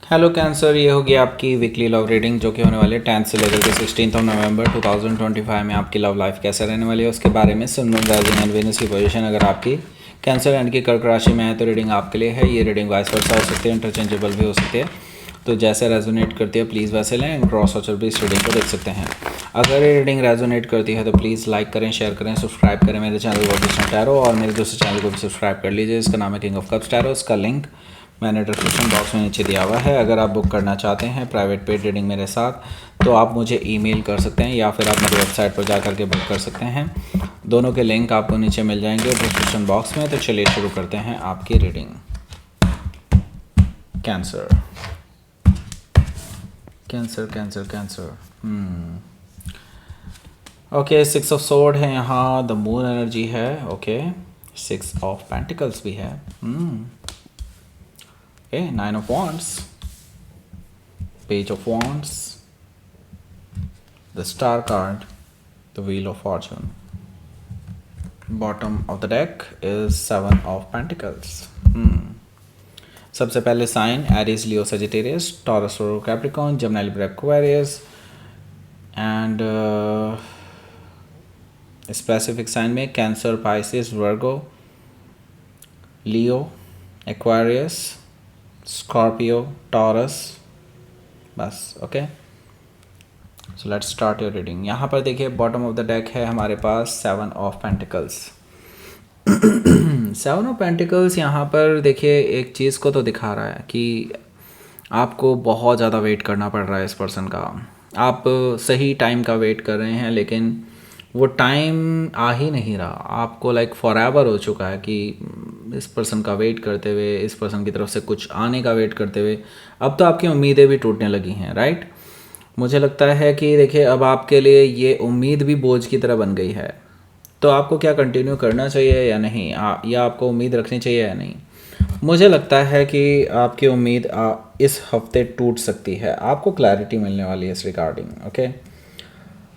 Hello cancer, ये होगी आपकी वीकली लव रीडिंग जो कि होने वाली है 10th से लेकर के 16 नवंबर 2025 में। आपकी लव लाइफ कैसे रहने वाली है उसके बारे में। Sun moon rising and Venus की पोजीशन अगर आपकी कैंसर एंड की कर्क राशि में है तो रीडिंग आपके लिए है। ये रीडिंग वाइस वर्सा हो सकती है, इंटरचेंजेबल भी हो सकती है, तो जैसे रेजोनेट करती है प्लीज़ वैसे लें। एंड क्रॉस वॉचर भी इस रीडिंग को देख सकते हैं। अगर ये रीडिंग रेजोनेट करती है तो प्लीज़ लाइक करें, शेयर करें, सब्सक्राइब करें मेरे चैनल वॉबिस्टन टैरो, और मेरे दूसरे चैनल को भी सब्सक्राइब कर लीजिए। इसका नाम है किंग ऑफ कप्स टैरो। इसका लिंक मैंने डिस्क्रिप्शन बॉक्स में नीचे दिया हुआ है। अगर आप बुक करना चाहते हैं प्राइवेट पेड रीडिंग मेरे साथ तो आप मुझे ईमेल कर सकते हैं या फिर आप मेरी वेबसाइट पर जा करके बुक कर सकते हैं। दोनों के लिंक आपको नीचे मिल जाएंगे डिस्क्रिप्शन बॉक्स में। तो चलिए शुरू करते हैं आपकी reading. Cancer Cancer Cancer Cancer okay, 6 of sword है यहाँ, द मून एनर्जी है। ओके, 6 ऑफ पेंटिकल्स भी है। Okay, 9 of wands, page of wands, the star card, the wheel of fortune. Bottom of the deck is 7 of pentacles. सबसे पहले sign Aries, Leo, Sagittarius, Taurus और Capricorn, Gemini, Libra, Aquarius and specific sign में Cancer, Pisces, Virgo, Leo, Aquarius, Scorpio, taurus, बस। Okay, so let's start your reading. यहाँ पर देखिए bottom of the deck है हमारे पास 7 ऑफ पेंटिकल्स। 7 ऑफ पेंटिकल्स यहाँ पर देखिए एक चीज़ को तो दिखा रहा है कि आपको बहुत ज़्यादा वेट करना पड़ रहा है इस पर्सन का। आप सही टाइम का वेट कर रहे हैं लेकिन वो टाइम आ ही नहीं रहा। आपको लाइक फॉरएवर हो चुका है कि इस पर्सन का वेट करते हुए, इस पर्सन की तरफ से कुछ आने का वेट करते हुए अब तो आपकी उम्मीदें भी टूटने लगी हैं, राइट। मुझे लगता है कि देखिए अब आपके लिए ये उम्मीद भी बोझ की तरह बन गई है। तो आपको क्या कंटिन्यू करना चाहिए या नहीं, या आपको उम्मीद रखनी चाहिए या नहीं। मुझे लगता है कि आपकी उम्मीद इस हफ्ते टूट सकती है। आपको क्लैरिटी मिलने वाली है इस रिगार्डिंग। ओके,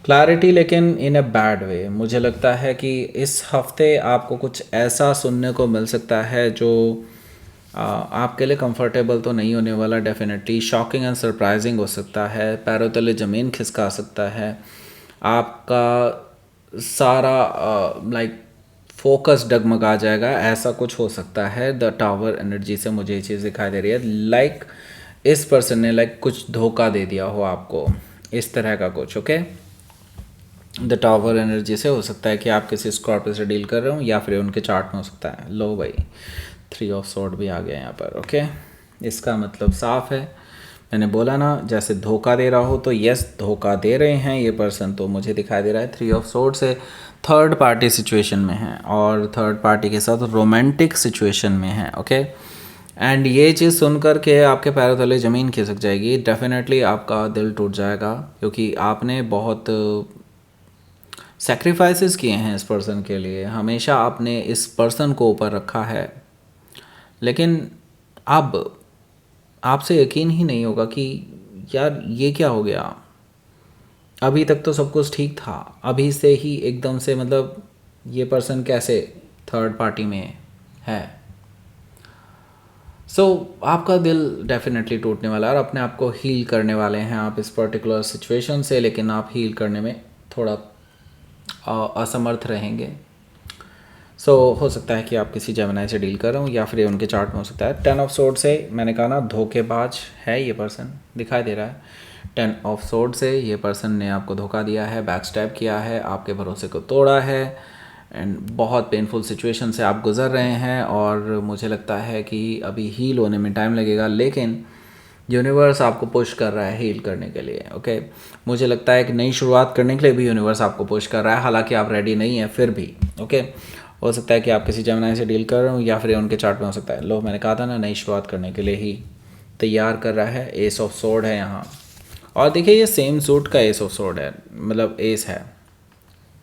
क्लैरिटी लेकिन इन अ बैड वे। मुझे लगता है कि इस हफ्ते आपको कुछ ऐसा सुनने को मिल सकता है जो आपके लिए कंफर्टेबल तो नहीं होने वाला। डेफिनेटली शॉकिंग एंड सरप्राइजिंग हो सकता है, पैरों तले ज़मीन खिसका सकता है। आपका सारा लाइक फोकस डगमगा जाएगा, ऐसा कुछ हो सकता है। द टावर एनर्जी से मुझे ये चीज़ दिखाई दे रही है, लाइक इस पर्सन ने लाइक कुछ धोखा दे दिया हो आपको, इस तरह का कुछ। ओके, द टावर एनर्जी से हो सकता है कि आप किसी स्कॉर्पियो से डील कर रहे हो या फिर उनके चार्ट में हो सकता है। लो भाई, 3 ऑफ सोर्ड भी आ गया यहाँ पर। ओके, इसका मतलब साफ है, मैंने बोला ना जैसे धोखा दे रहा हो, तो यस धोखा दे रहे हैं ये पर्सन। तो मुझे दिखाई दे रहा है 3 ऑफ सोर्ड से थर्ड पार्टी सिचुएशन में है और थर्ड पार्टी के साथ रोमांटिक सिचुएशन में है। ओके, एंड ये चीज़ सुन कर के आपके पैरों तले ज़मीन खिसक जाएगी। डेफिनेटली आपका दिल टूट जाएगा क्योंकि आपने बहुत सेक्रीफाइसेस किए हैं इस पर्सन के लिए। हमेशा आपने इस पर्सन को ऊपर रखा है, लेकिन अब आपसे यकीन ही नहीं होगा कि यार ये क्या हो गया। अभी तक तो सब कुछ ठीक था, अभी से ही एकदम से मतलब ये पर्सन कैसे थर्ड पार्टी में है। सो आपका दिल डेफिनेटली टूटने वाला है और अपने आप को हील करने वाले हैं आप इस पर्टिकुलर सिचुएशन से, लेकिन आप हील करने में थोड़ा असमर्थ रहेंगे। हो सकता है कि आप किसी जेमिनी से डील कर रहे हो या फिर उनके चार्ट में हो सकता है। 10 ऑफ सोर्ड से मैंने कहा ना धोखेबाज है ये पर्सन, दिखाई दे रहा है। 10 ऑफ सोर्ड से ये पर्सन ने आपको धोखा दिया है, बैक स्टैब किया है, आपके भरोसे को तोड़ा है एंड बहुत पेनफुल सिचुएशन से आप गुजर रहे हैं। और मुझे लगता है कि अभी हील होने में टाइम लगेगा, लेकिन यूनिवर्स आपको पुश कर रहा है हील करने के लिए। ओके, मुझे लगता है कि नई शुरुआत करने के लिए भी यूनिवर्स आपको पुश कर रहा है, हालांकि आप रेडी नहीं हैं फिर भी। ओके, हो सकता है कि आप किसी जेमिनी से डील कर रहे हो या फिर उनके चार्ट में हो सकता है। लो, मैंने कहा था ना नई शुरुआत करने के लिए ही तैयार कर रहा है। एस ऑफ सोर्ड है यहाँ, और देखिए ये सेम सूट का एस ऑफ सोर्ड है, मतलब एस है।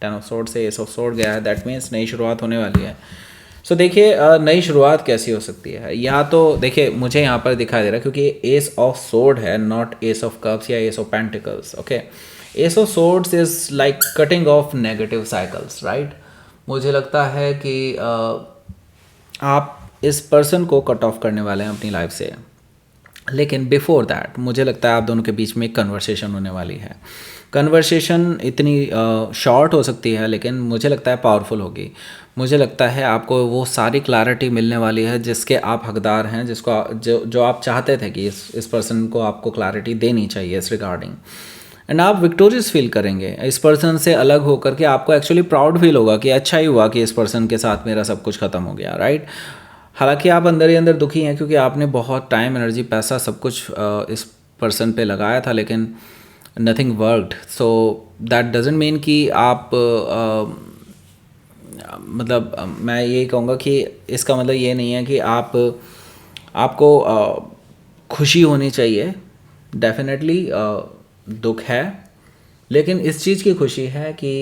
10 ऑफ सोर्ड से एस ऑफ सोर्ड गया है, दैट मीन्स नई शुरुआत होने वाली है। देखिए नई शुरुआत कैसी हो सकती है, या तो देखिए मुझे यहाँ पर दिखाई दे रहा है क्योंकि एस ऑफ सोर्ड है, नॉट एस ऑफ कप्स या S of pentacles. Okay, S of swords is like cutting of negative cycles, right. मुझे लगता है कि आप इस पर्सन को कट ऑफ करने वाले हैं अपनी लाइफ से। लेकिन बिफोर दैट मुझे लगता है आप दोनों के बीच में एक कन्वर्सेशन होने वाली है। कन्वर्सेशन इतनी शॉर्ट हो सकती है, लेकिन मुझे लगता है पावरफुल होगी। मुझे लगता है आपको वो सारी क्लैरिटी मिलने वाली है जिसके आप हकदार हैं, जो आप चाहते थे कि इस पर्सन को आपको क्लैरिटी देनी चाहिए इस रिगार्डिंग। एंड आप विक्टोरियस फील करेंगे इस पर्सन से अलग होकर के। आपको एक्चुअली प्राउड फील होगा कि अच्छा ही हुआ कि इस पर्सन के साथ मेरा सब कुछ ख़त्म हो गया, राइट। हालांकि आप अंदर ही अंदर दुखी हैं क्योंकि आपने बहुत टाइम, एनर्जी, पैसा सब कुछ इस पर्सन पे लगाया था, लेकिन nothing worked. So that doesn't mean कि आप मतलब मैं यही कहूँगा कि इसका मतलब ये नहीं है कि आपको खुशी होनी चाहिए। डेफिनेटली दुख है, लेकिन इस चीज़ की खुशी है कि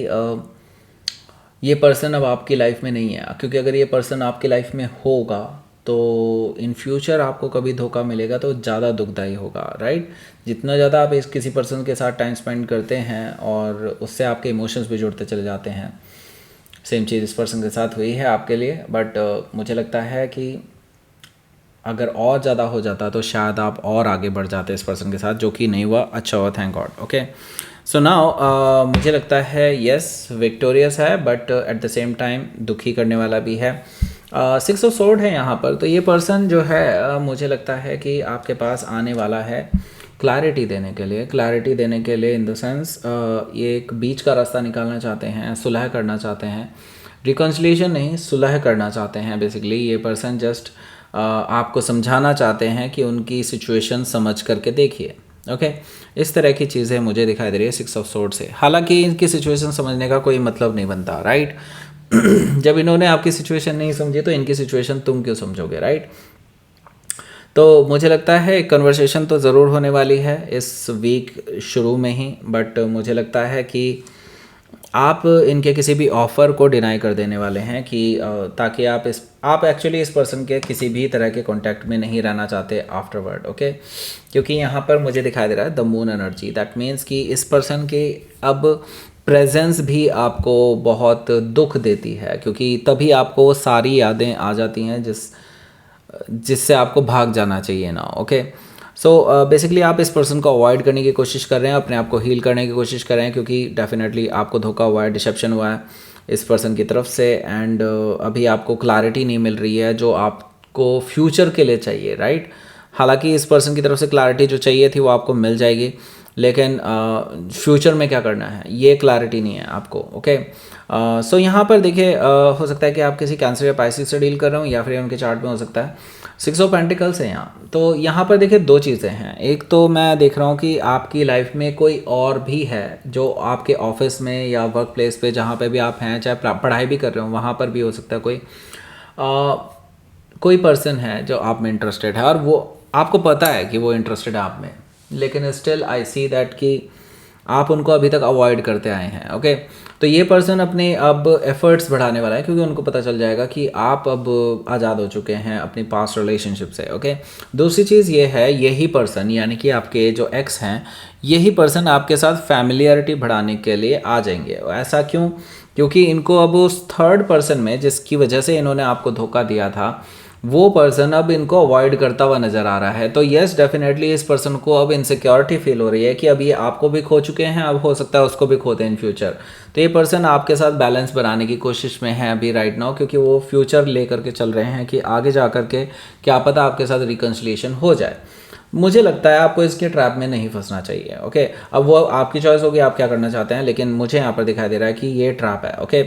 ये पर्सन अब आपकी लाइफ में नहीं है। क्योंकि अगर ये पर्सन आपकी लाइफ में होगा तो इन फ्यूचर आपको कभी धोखा मिलेगा तो ज़्यादा दुखदाई होगा, राइट। जितना ज़्यादा आप किसी पर्सन के साथ टाइम स्पेंड करते हैं और उससे आपके इमोशंस भी जुड़ते चले जाते हैं। सेम चीज़ इस पर्सन के साथ हुई है आपके लिए, बट मुझे लगता है कि अगर और ज़्यादा हो जाता तो शायद आप और आगे बढ़ जाते इस पर्सन के साथ, जो कि नहीं हुआ। अच्छा हुआ, thank God. Okay, so now मुझे लगता है यस विक्टोरियस है, but at the same time दुखी करने वाला भी है। 6 ऑफ सोर्ड है यहाँ पर। तो ये पर्सन जो है मुझे लगता है कि आपके पास आने वाला है क्लैरिटी देने के लिए इन द सेंस ये एक बीच का रास्ता निकालना चाहते हैं, सुलह करना चाहते हैं। रिकन्सिलिएशन नहीं, सुलह करना चाहते हैं। बेसिकली ये पर्सन जस्ट आपको समझाना चाहते हैं कि उनकी सिचुएशन समझ करके देखिए। ओके, इस तरह की चीज़ें मुझे दिखाई दे रही है 6 ऑफ सोर्ड से। हालांकि इनकी सिचुएशन समझने का कोई मतलब नहीं बनता, राइट। जब इन्होंने आपकी सिचुएशन नहीं समझी तो इनकी सिचुएशन तुम क्यों समझोगे, राइट। तो मुझे लगता है कन्वर्सेशन तो ज़रूर होने वाली है इस वीक शुरू में ही, बट मुझे लगता है कि आप इनके किसी भी ऑफ़र को डिनाई कर देने वाले हैं कि ताकि आप एक्चुअली इस पर्सन के किसी भी तरह के कांटेक्ट में नहीं रहना चाहते आफ्टरवर्ड। ओके, क्योंकि यहाँ पर मुझे दिखाई दे रहा है the moon energy. That means कि इस पर्सन के अब प्रेजेंस भी आपको बहुत दुख देती है, क्योंकि तभी आपको वो सारी यादें आ जाती हैं जिससे आपको भाग जाना चाहिए ना। ओके, सो बेसिकली आप इस पर्सन को अवॉइड करने की कोशिश कर रहे हैं, अपने आप को हील करने की कोशिश कर रहे हैं, क्योंकि डेफिनेटली आपको धोखा हुआ है, डिसेप्शन हुआ है इस पर्सन की तरफ से। एंड अभी आपको क्लैरिटी नहीं मिल रही है जो आपको फ्यूचर के लिए चाहिए, राइट। हालांकि इस पर्सन की तरफ से क्लैरिटी जो चाहिए थी वो आपको मिल जाएगी, लेकिन फ्यूचर में क्या करना है ये क्लैरिटी नहीं है आपको। ओके, सो यहाँ पर देखिए हो सकता है कि आप किसी कैंसर या पाइसिस से डील कर रहे हो, या फिर उनके चार्ट में हो सकता है 6 ऑफ पेंटिकल्स है यहाँ। तो यहाँ पर देखिए दो चीज़ें हैं। एक तो मैं देख रहा हूँ कि आपकी लाइफ में कोई और भी है जो आपके ऑफिस में या वर्क प्लेस पे जहाँ पे भी आप हैं, चाहे पढ़ाई भी कर रहे हो वहाँ पर भी हो सकता है कोई पर्सन है जो आप में इंटरेस्टेड है, और वो आपको पता है कि वो इंटरेस्टेड है आप में, लेकिन स्टिल आई सी दैट कि आप उनको अभी तक अवॉइड करते आए हैं। ओके, तो ये पर्सन अपने अब एफर्ट्स बढ़ाने वाला है, क्योंकि उनको पता चल जाएगा कि आप अब आज़ाद हो चुके हैं अपनी पास्ट रिलेशनशिप से। ओके, दूसरी चीज़ ये है, यही पर्सन यानी कि आपके जो एक्स हैं, यही पर्सन आपके साथ फैमिलियरिटी बढ़ाने के लिए आ जाएंगे। ऐसा क्यों? क्योंकि इनको अब उस थर्ड पर्सन में जिसकी वजह से इन्होंने आपको धोखा दिया था, वो पर्सन अब इनको अवॉइड करता हुआ नज़र आ रहा है। तो येस, डेफिनेटली इस पर्सन को अब इनसिक्योरिटी फील हो रही है कि अब ये आपको भी खो चुके हैं, अब हो सकता है उसको भी खोते इन फ्यूचर। तो ये पर्सन आपके साथ बैलेंस बनाने की कोशिश में है अभी राइट नाउ, क्योंकि वो फ्यूचर ले करके चल रहे हैं कि आगे जा करके क्या पता आपके साथ रिकन्सिलिएशन हो जाए। मुझे लगता है आपको इसके ट्रैप में नहीं फंसना चाहिए। ओके, अब वो आपकी चॉइस होगी आप क्या करना चाहते हैं, लेकिन मुझे यहाँ पर दिखाई दे रहा है कि ये ट्रैप है। ओके,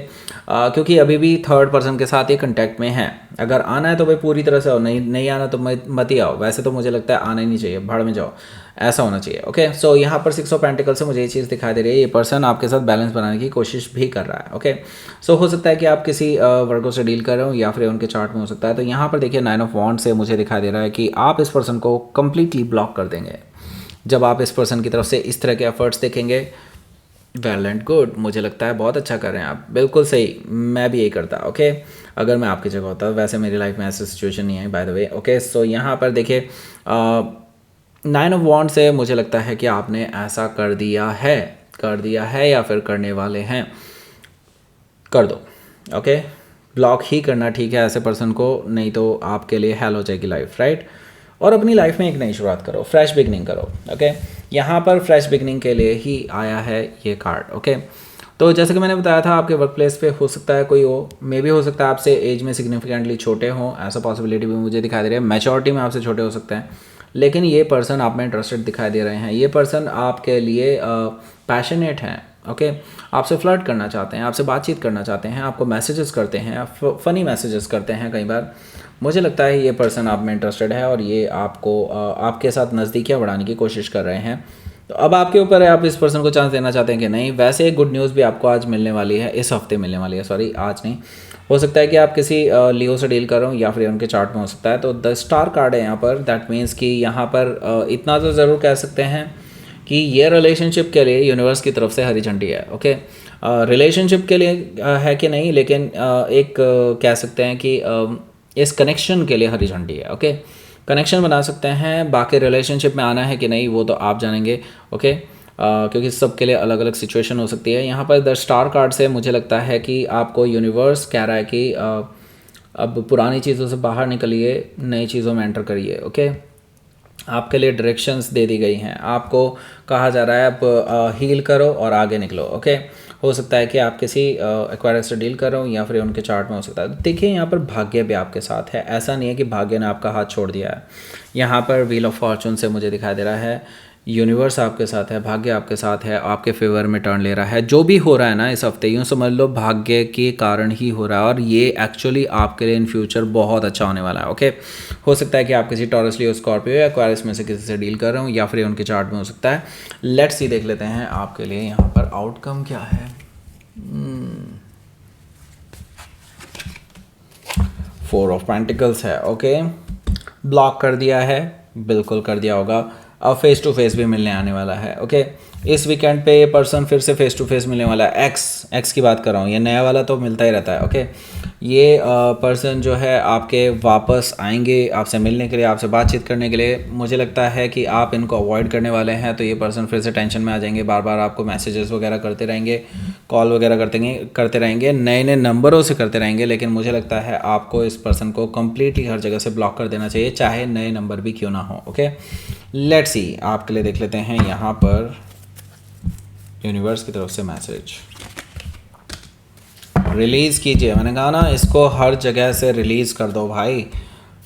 क्योंकि अभी भी थर्ड पर्सन के साथ ये कंटेक्ट में है। अगर आना है तो भाई पूरी तरह से आओ, नहीं आना तो मत ही आओ। वैसे तो मुझे लगता है आना ही नहीं चाहिए, भाड़ में जाओ, ऐसा होना चाहिए। ओके, सो यहाँ पर 6 ऑफ पेंटिकल से मुझे ये चीज़ दिखाई दे रही है, ये पर्सन आपके साथ बैलेंस बनाने की कोशिश भी कर रहा है। ओके, सो हो सकता है कि आप किसी वर्गों से डील कर रहे हो, या फिर उनके चार्ट में हो सकता है। तो यहाँ पर देखिए 9 ऑफ वॉन्ड से मुझे दिखाई दे रहा है कि आप इस पर्सन को कंप्लीटली ब्लॉक कर देंगे जब आप इस पर्सन की तरफ से इस तरह के एफर्ट्स देखेंगे। वेल एंड गुड, मुझे लगता है बहुत अच्छा कर रहे हैं आप, बिल्कुल सही, मैं भी यही करता। ओके, अगर मैं आपकी जगह होता। वैसे मेरी लाइफ में ऐसी सिचुएशन नहीं है बाय द वे। ओके, सो यहाँ पर देखिए 9 ऑफ वॉन्ड से मुझे लगता है कि आपने ऐसा कर दिया है या फिर करने वाले हैं। कर दो। ओके, ब्लॉक ही करना ठीक है ऐसे पर्सन को, नहीं तो आपके लिए हेल हो जाएगी लाइफ, राइट। और अपनी लाइफ में एक नई शुरुआत करो, फ्रेश बिगनिंग करो। ओके, यहाँ पर फ्रेश बिगनिंग के लिए ही आया है ये कार्ड। ओके, तो जैसे कि मैंने बताया था, आपके वर्क प्लेस पे हो सकता है कोई हो, मे भी हो सकता है आपसे एज में सिग्निफिकेंटली छोटे हों, ऐसा पॉसिबिलिटी भी मुझे दिखाई दे रही है। मैच्योरिटी में आपसे छोटे हो सकते हैं, लेकिन ये पर्सन आप में इंटरेस्टेड दिखाई दे रहे हैं। ये पर्सन आपके लिए पैशनेट हैं। ओके, आपसे फ्लर्ट करना चाहते हैं, आपसे बातचीत करना चाहते हैं, आपको मैसेजेस करते हैं, फ़नी मैसेजेस करते हैं कई बार। मुझे लगता है ये पर्सन आप में इंटरेस्टेड है और ये आपको आपके साथ नज़दीकियाँ बढ़ाने की कोशिश कर रहे हैं। तो अब आपके ऊपर है, आप इस पर्सन को चांस देना चाहते हैं कि नहीं। वैसे एक गुड न्यूज़ भी आपको आज मिलने वाली है, इस हफ्ते मिलने वाली है, सॉरी आज नहीं। हो सकता है कि आप किसी लियो से डील कर रहे हो या फिर उनके चार्ट में हो सकता है। तो द स्टार कार्ड है यहाँ पर, दैट मीन्स कि यहाँ पर इतना तो ज़रूर कह सकते हैं कि ये रिलेशनशिप के लिए यूनिवर्स की तरफ से हरी झंडी है। ओके, रिलेशनशिप के लिए है कि नहीं, लेकिन एक कह सकते हैं कि इस कनेक्शन के लिए हरी झंडी है। ओके, कनेक्शन बना सकते हैं, बाकी रिलेशनशिप में आना है कि नहीं वो तो आप जानेंगे। ओके, क्योंकि सबके लिए अलग अलग सिचुएशन हो सकती है। यहाँ पर द स्टार कार्ड से मुझे लगता है कि आपको यूनिवर्स कह रहा है कि अब पुरानी चीज़ों से बाहर निकलिए, नई चीज़ों में एंटर करिए। ओके, आपके लिए डायरेक्शंस दे दी गई हैं, आपको कहा जा रहा है आप हील करो और आगे निकलो। ओके, हो सकता है कि आप किसी एक्वायरस से डील कर रहे हो या फिर उनके चार्ट में हो सकता है। देखिए यहाँ पर भाग्य भी आपके साथ है, ऐसा नहीं है कि भाग्य ने आपका हाथ छोड़ दिया है। यहाँ पर व्हील ऑफ फॉर्चून से मुझे दिखाई दे रहा है यूनिवर्स आपके साथ है, भाग्य आपके साथ है, आपके फेवर में टर्न ले रहा है। जो भी हो रहा है ना इस हफ्ते, यूँ समझ लो भाग्य के कारण ही हो रहा है और ये एक्चुअली आपके लिए इन फ्यूचर बहुत अच्छा होने वाला है। ओके, हो सकता है कि आप किसी टॉरस लियो स्कॉर्पियो या एक्वायरस में से किसी से डील कर रहे हो या फिर उनके चार्ट में हो सकता है। लेट्स सी, देख लेते हैं आपके लिए यहाँ पर आउटकम क्या है। 4 ऑफ पेंटिकल्स है। ओके, ब्लॉक कर दिया है, बिल्कुल कर दिया होगा। अब फेस टू फेस भी मिलने आने वाला है। ओके, इस वीकेंड पे ये पर्सन फिर से फेस टू फेस मिलने वाला है। एक्स की बात कर रहा हूँ, ये नया वाला तो मिलता ही रहता है। ओके, ये पर्सन जो है आपके वापस आएंगे आपसे मिलने के लिए, आपसे बातचीत करने के लिए। मुझे लगता है कि आप इनको अवॉइड करने वाले हैं, तो ये पर्सन फिर से टेंशन में आ जाएंगे, बार बार आपको मैसेजेस वगैरह करते रहेंगे, कॉल वगैरह करते रहेंगे, नए नए नंबरों से करते रहेंगे। लेकिन मुझे लगता है आपको इस पर्सन को कम्प्लीटली हर जगह से ब्लॉक कर देना चाहिए, चाहे नए नंबर भी क्यों ना हो। ओके, लेट्स सी, आपके लिए देख लेते हैं यहाँ पर यूनिवर्स की तरफ से मैसेज। रिलीज़ कीजिए, मैंने कहा ना इसको हर जगह से रिलीज़ कर दो भाई।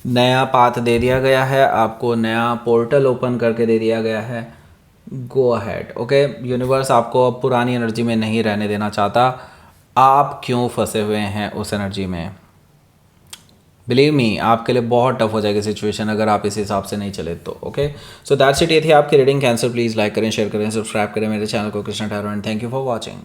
नया पाथ दे दिया गया है आपको, नया पोर्टल ओपन करके दे दिया गया है। Go ahead. ओके, यूनिवर्स आपको अब पुरानी एनर्जी में नहीं रहने देना चाहता। आप क्यों फंसे हुए हैं उस एनर्जी में? बिलीव मी, आपके लिए बहुत टफ हो जाएगी सिचुएशन अगर आप इस हिसाब से नहीं चले तो। Okay, so that's it. ये थी आपकी रीडिंग। कैंसर प्लीज़ लाइक करें, शेयर करें, सब्सक्राइब करें मेरे चैनल को Krishna tarot and thank you for watching.